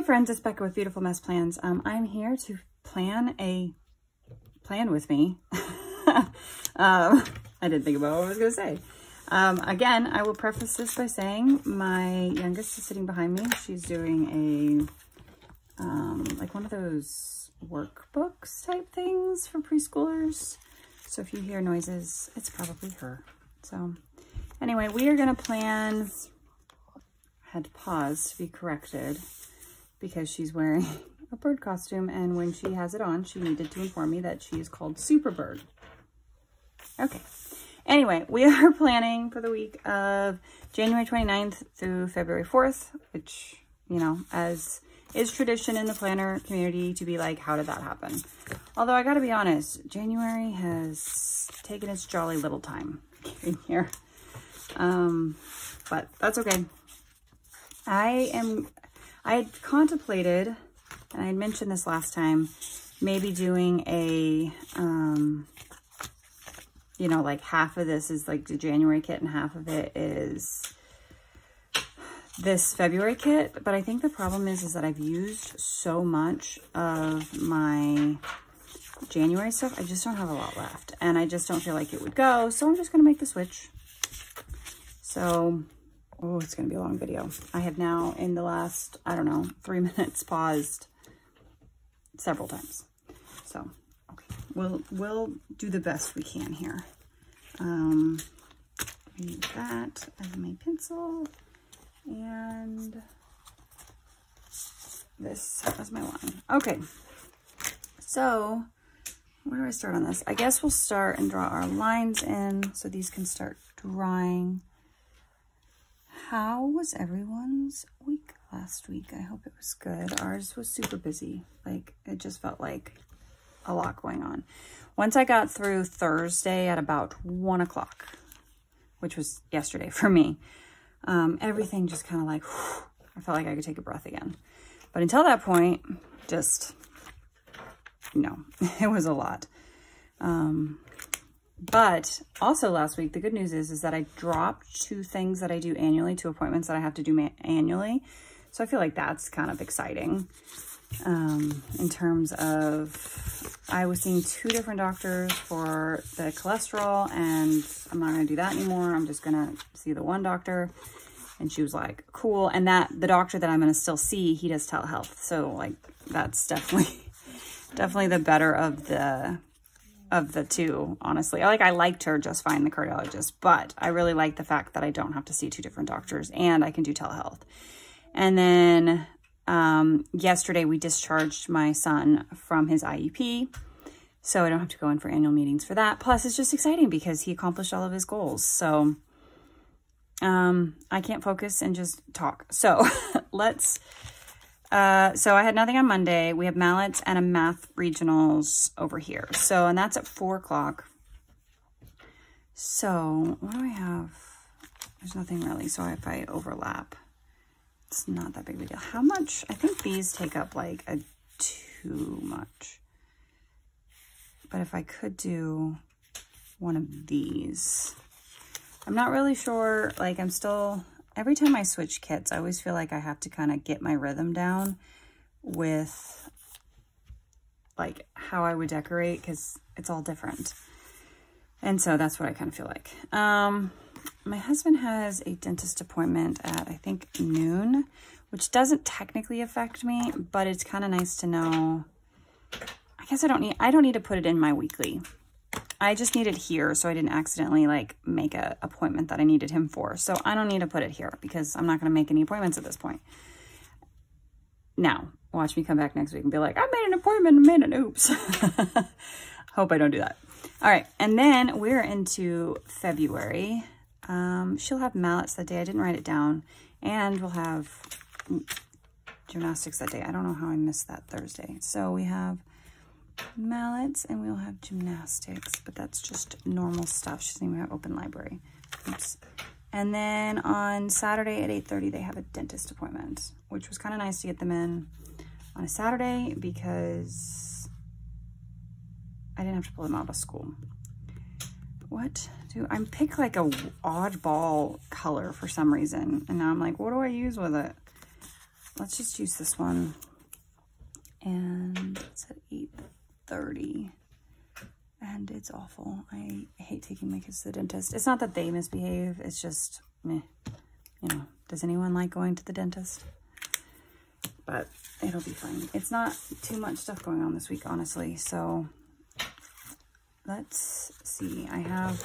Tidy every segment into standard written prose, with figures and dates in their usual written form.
Hi friends, it's Becca with Beautiful Mess Plans. I'm here to plan a plan with me. I didn't think about what I was gonna say. Again, I will preface this by saying my youngest is sitting behind me. She's doing a, like one of those workbooks type things for preschoolers. So if you hear noises, it's probably her. So anyway, we are gonna plan, had to pause to be corrected because she's wearing a bird costume, and when she has it on, she needed to inform me that she is called Superbird. Okay. Anyway, we are planning for the week of January 29th through February 4th, which, you know, as is tradition in the planner community to be like, how did that happen? Although I gotta be honest, January has taken its jolly little time getting here. But that's okay. I had contemplated, and I had mentioned this last time, maybe doing a, you know, like half of this is like the January kit and half of it is this February kit. But I think the problem is that I've used so much of my January stuff. I just don't have a lot left, and I just don't feel like it would go. So I'm just going to make the switch. So, oh, it's going to be a long video. I have now, in the last, I don't know, 3 minutes, paused several times. So, okay, we'll do the best we can here. Use that as my pencil, and this as my line. Okay, so where do I start on this? I guess we'll start and draw our lines in so these can start drying. How was everyone's week last week? I hope it was good. Ours was super busy. Like, it just felt like a lot going on. Once I got through Thursday at about 1 o'clock, which was yesterday for me, everything just kind of like, whew, I felt like I could take a breath again. But until that point, just, you know, it was a lot. But also last week, the good news is that I dropped 2 things that I do annually, 2 appointments that I have to do annually. So I feel like that's kind of exciting. In terms of, I was seeing 2 different doctors for the cholesterol, and I'm not going to do that anymore. I'm just going to see the one doctor. And she was like, cool. And that the doctor that I'm going to still see, he does telehealth. So like, that's definitely the better of the 2, honestly. Like, I liked her just fine, the cardiologist, but I really like the fact that I don't have to see 2 different doctors and I can do telehealth. And then yesterday we discharged my son from his IEP, so I don't have to go in for annual meetings for that. Plus, it's just exciting because he accomplished all of his goals. So I can't focus and just talk. So let's... so I had nothing on Monday. We have mallets and a math regionals over here. So, and that's at 4 o'clock. So what do I have? There's nothing really. So if I overlap, it's not that big of a deal. How much? I think these take up like too much. But if I could do one of these, I'm not really sure. Like, I'm still... Every time I switch kits, I always feel like I have to kind of get my rhythm down with like how I would decorate, because it's all different. And so that's what I kind of feel like. My husband has a dentist appointment at, I think, noon, which doesn't technically affect me, but it's kind of nice to know. I guess I don't need to put it in my weekly. I just need it here so I didn't accidentally like make an appointment that I needed him for. So I don't need to put it here because I'm not going to make any appointments at this point. Now, watch me come back next week and be like, I made an appointment and made an oops. Hope I don't do that. All right. And then we're into February. She'll have mallets that day. I didn't write it down. And we'll have gymnastics that day. I don't know how I missed that Thursday. So we have mallets and we'll have gymnastics, but that's just normal stuff. She doesn't even have open library. Oops. And then on Saturday at 8:30 they have a dentist appointment, which was kind of nice to get them in on a Saturday because I didn't have to pull them out of school. What do I pick? Like a oddball color for some reason, and now I'm like, what do I use with it? let's just use this one. And it's at 8:30. And it's awful. I hate taking my kids to the dentist. It's not that they misbehave. It's just meh. You know, does anyone like going to the dentist? But it'll be fine. It's not too much stuff going on this week, honestly. So let's see. I have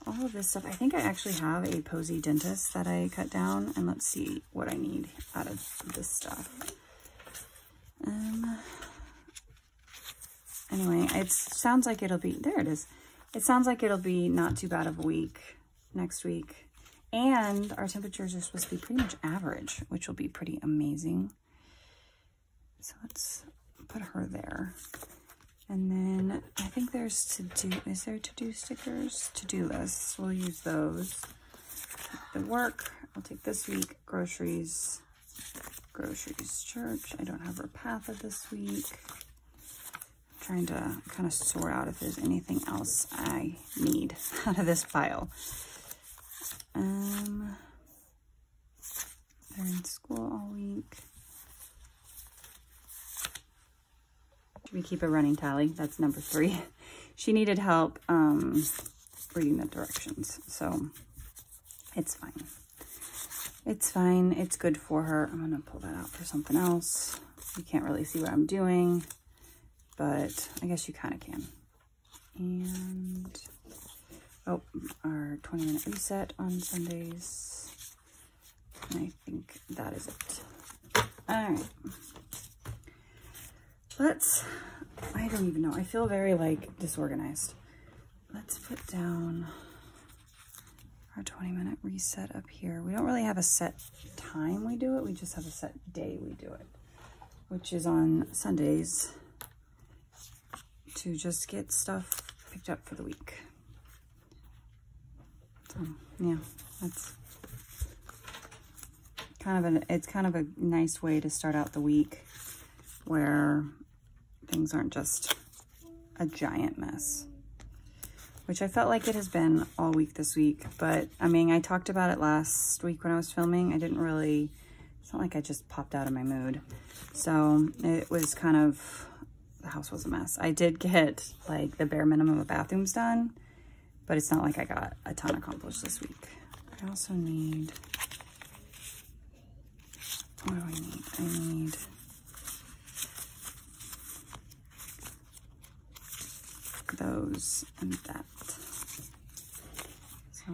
all of this stuff. I think I actually have a Posy dentist that I cut down. And let's see what I need out of this stuff. Anyway, it sounds like it'll be, there it is. It sounds like it'll be not too bad of a week next week. And our temperatures are supposed to be pretty much average, which will be pretty amazing. So let's put her there. And then I think there's to-do, is there to-do stickers? To-do lists, we'll use those. The work, I'll take this week. Groceries, church. I don't have her Patha this week. Trying to kind of sort out if there's anything else I need out of this pile. They're in school all week. We keep a running tally. That's number 3. She needed help reading the directions, so it's fine. It's fine. It's good for her. I'm gonna pull that out for something else. You can't really see what I'm doing, but I guess you kind of can. And, oh, our 20-minute reset on Sundays. And I think that is it. All right. I don't even know. I feel very, like, disorganized. Let's put down our 20-minute reset up here. We don't really have a set time we do it. We just have a set day we do it, which is on Sundays, to just get stuff picked up for the week. So yeah, that's it's kind of a nice way to start out the week where things aren't just a giant mess, which I felt like it has been all week this week. But I mean, I talked about it last week when I was filming. I didn't really, it's not like I just popped out of my mood. So it was kind of, the house was a mess. I did get like the bare minimum of bathrooms done, but it's not like I got a ton accomplished this week. I also need, what do I need? I need those and that. So,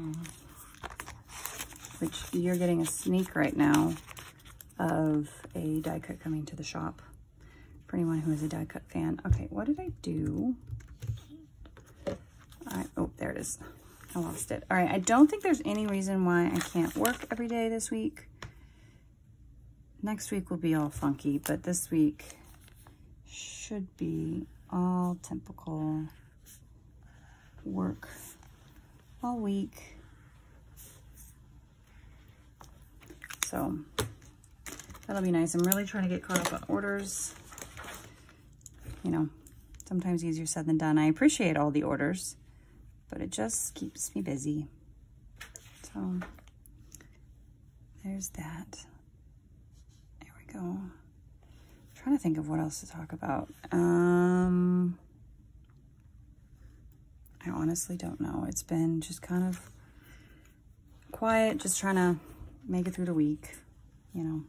which you're getting a sneak right now of a die cut coming to the shop for anyone who is a die cut fan. Okay, what did I do? Oh, there it is. I lost it. All right, I don't think there's any reason why I can't work every day this week. Next week will be all funky, but this week should be all typical work all week. So that'll be nice. I'm really trying to get caught up on orders. You know, sometimes easier said than done. I appreciate all the orders, but it just keeps me busy. So there's that. There we go. I'm trying to think of what else to talk about. I honestly don't know. It's been just kind of quiet, just trying to make it through the week, you know,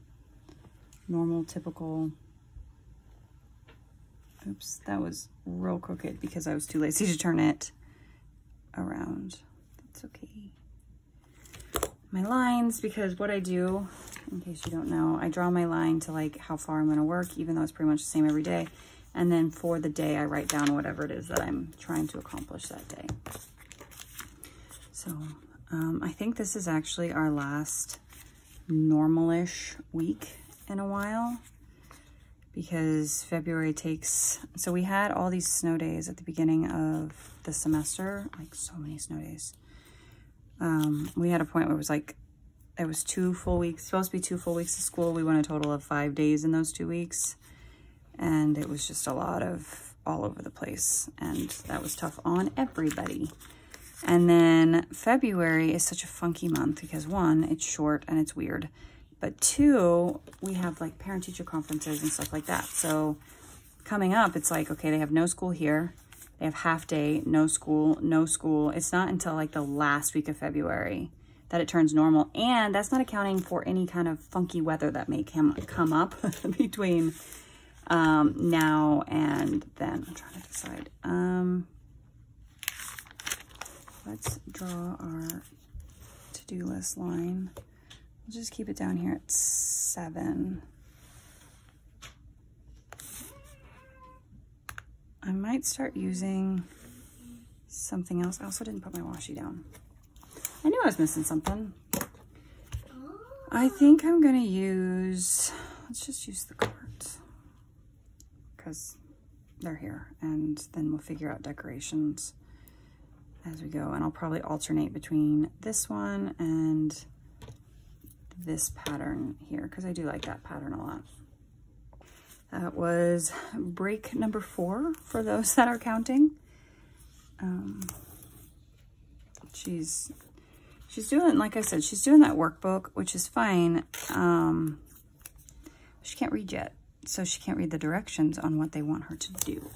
normal, typical. Oops, that was real crooked because I was too lazy to turn it around. That's okay. My lines, because what I do, in case you don't know, I draw my line to like how far I'm going to work, even though it's pretty much the same every day. And then for the day, I write down whatever it is that I'm trying to accomplish that day. So I think this is actually our last normal-ish week in a while, because February takes, so we had all these snow days at the beginning of the semester, like so many snow days. We had a point where it was like, it was 2 full weeks, supposed to be 2 full weeks of school. We went a total of 5 days in those 2 weeks. And it was just a lot of all over the place. And that was tough on everybody. And then February is such a funky month because 1, it's short and it's weird. But 2, we have like parent-teacher conferences and stuff like that. So coming up, it's like, okay, they have no school here. They have half day, no school, no school. It's not until like the last week of February that it turns normal. And that's not accounting for any kind of funky weather that may come up between now and then. I'm trying to decide. Let's draw our to-do list line. We'll just keep it down here at 7. I might start using something else. I also didn't put my washi down. I knew I was missing something. I think I'm gonna use, let's just use the cards because they're here, and then we'll figure out decorations as we go. And I'll probably alternate between this one and this pattern here because I do like that pattern a lot. That was break number 4 for those that are counting. She's doing, like I said, she's doing that workbook, which is fine. She can't read yet, so she can't read the directions on what they want her to do.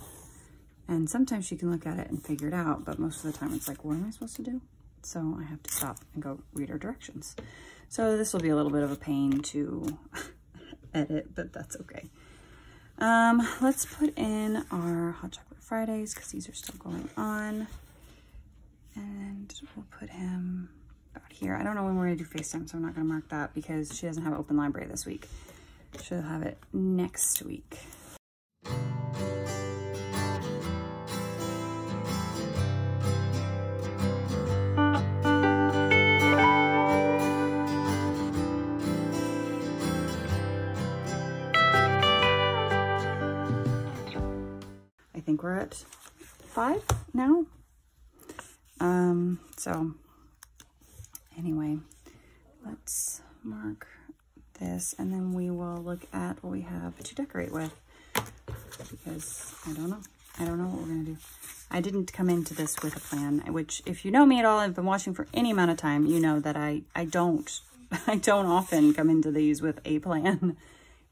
And sometimes she can look at it and figure it out, but most of the time it's like, what am I supposed to do? So I have to stop and go read her directions. So this will be a little bit of a pain to edit, but that's okay. Let's put in our Hot Chocolate Fridays because these are still going on. And we'll put him about here. I don't know when we're going to do FaceTime, so I'm not going to mark that because she doesn't have open library this week. She'll have it next week. I think we're at 5 now. So anyway, let's mark this and then we will look at what we have to decorate with because I don't know what we're gonna do. I didn't come into this with a plan, which if you know me at all, I've been watching for any amount of time, you know that I don't often come into these with a plan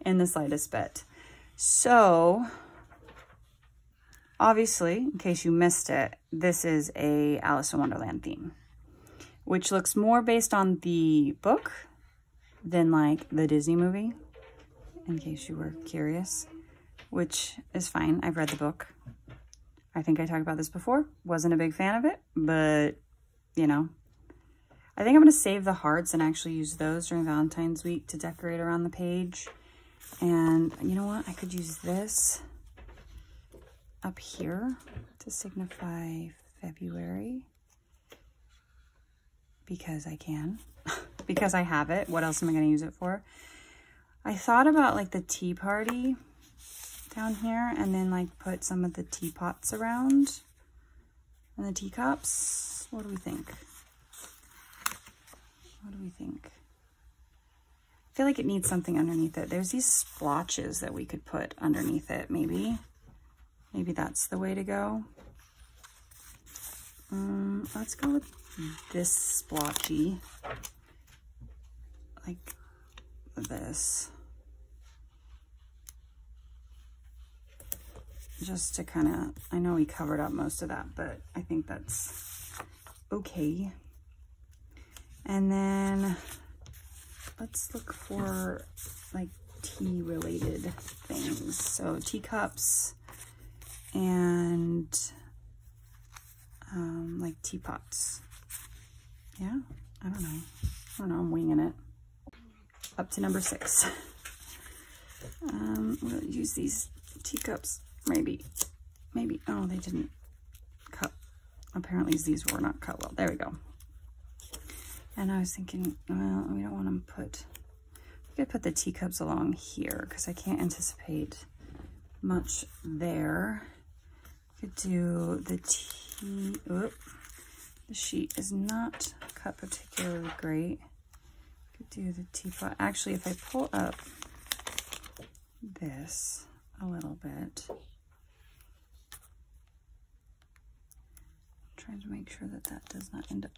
in the slightest bit. So obviously, in case you missed it, this is a Alice in Wonderland theme, which looks more based on the book than like the Disney movie, in case you were curious, which is fine. I've read the book. I think I talked about this before. Wasn't a big fan of it, but you know, I think I'm going to save the hearts and actually use those during Valentine's week to decorate around the page. And you know what? I could use this up here to signify February because I can, because I have it. What else am I going to use it for? I thought about like the tea party down here and then like put some of the teapots around and the teacups. What do we think? What do we think? I feel like it needs something underneath it. There's these splotches that we could put underneath it, maybe. Maybe that's the way to go. Let's go with this splotchy, like this. Just to kind of, I know we covered up most of that, but I think that's okay. And then let's look for like tea related things. So teacups and like teapots. Yeah, I don't know, I'm winging it. Up to number 6. We'll use these teacups, maybe, oh, they didn't cut. Apparently these were not cut well. There we go. And I was thinking, well, we don't want to put, we could put the teacups along here because I can't anticipate much there. Could do the tea, oop, the sheet is not cut particularly great. Could do the teapot. Actually, if I pull up this a little bit, I'm trying to make sure that that does not end up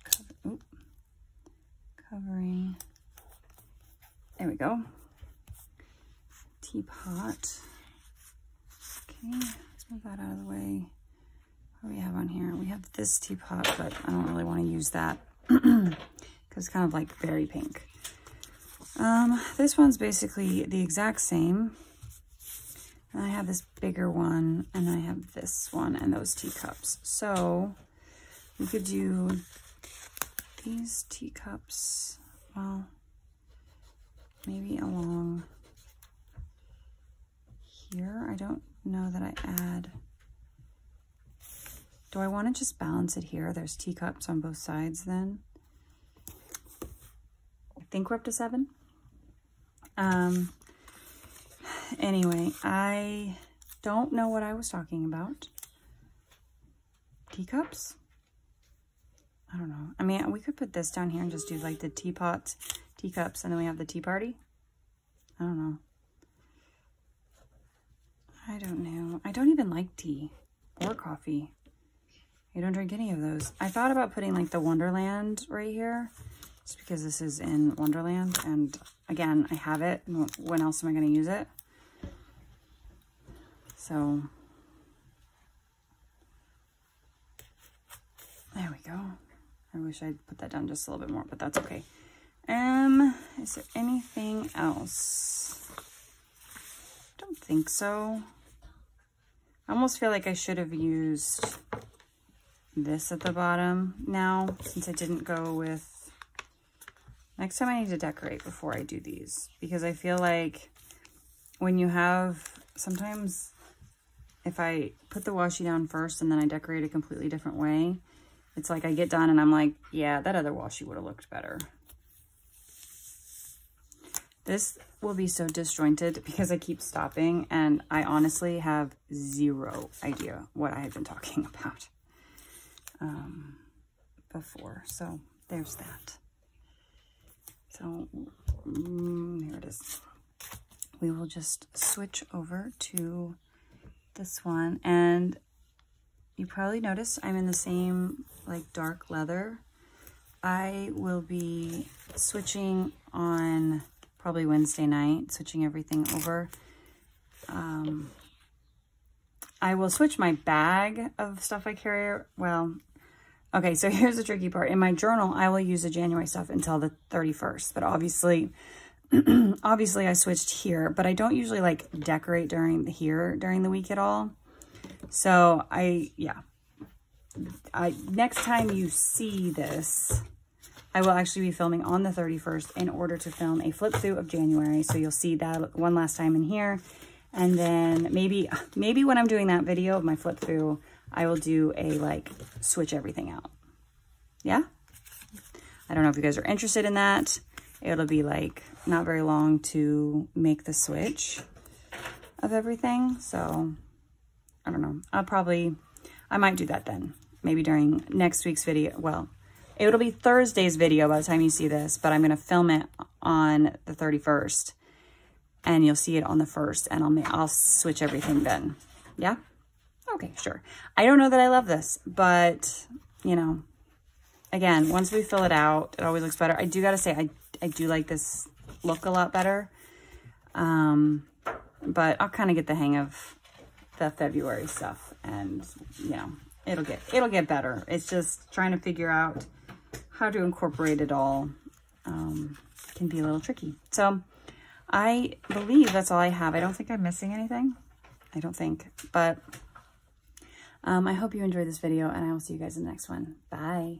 covering There we go. Teapot. Okay, let's move that out of the way. What do we have on here? We have this teapot, but I don't really want to use that because it's kind of like very pink. This one's basically the exact same. And I have this bigger one, and I have this one and those teacups. So we could do these teacups, well, maybe along here. I don't know that I add. Do I want to just balance it here? There's teacups on both sides then. I think we're up to 7. Anyway, I don't know what I was talking about. Teacups? I don't know. I mean, we could put this down here and just do like the teapots, teacups, and then we have the tea party. I don't know. I don't know. I don't even like tea or coffee. I don't drink any of those. I thought about putting like the Wonderland right here, just because this is in Wonderland. And again, I have it. When else am I going to use it? So there we go. I wish I'd put that down just a little bit more, but that's okay. Is there anything else? I don't think so. I almost feel like I should have used this at the bottom now, since I didn't go with... Next time I need to decorate before I do these, because I feel like when you have... Sometimes if I put the washi down first and then I decorate a completely different way, it's like I get done and I'm like, yeah, that other washi would have looked better. This will be so disjointed because I keep stopping and I honestly have zero idea what I had been talking about before. So there's that. So here it is. We will just switch over to this one, and you probably noticed I'm in the same like dark leather. I will be switching on probably Wednesday night, switching everything over. I will switch my bag of stuff I carry. Well, okay, so here's the tricky part. In my journal, I will use the January stuff until the 31st, but obviously I switched here, but I don't usually like decorate during the week at all. So next time you see this, I will actually be filming on the 31st in order to film a flip through of January. So you'll see that one last time in here. And then maybe when I'm doing that video of my flip through, I will do a like switch everything out. Yeah. I don't know if you guys are interested in that. It'll be like not very long to make the switch of everything. So I don't know. I might do that then. Maybe during next week's video. Well, it'll be Thursday's video by the time you see this, but I'm going to film it on the 31st and you'll see it on the 1st and I'll switch everything then. Yeah. Okay, sure. I don't know that I love this, but you know, again, once we fill it out, it always looks better. I do got to say, I do like this look a lot better. But I'll kind of get the hang of the February stuff and, you know, it'll get better. It's just trying to figure out how to incorporate it all. Can be a little tricky. So I believe that's all I have. I don't think I'm missing anything. I don't think, but I hope you enjoyed this video and I will see you guys in the next one. Bye.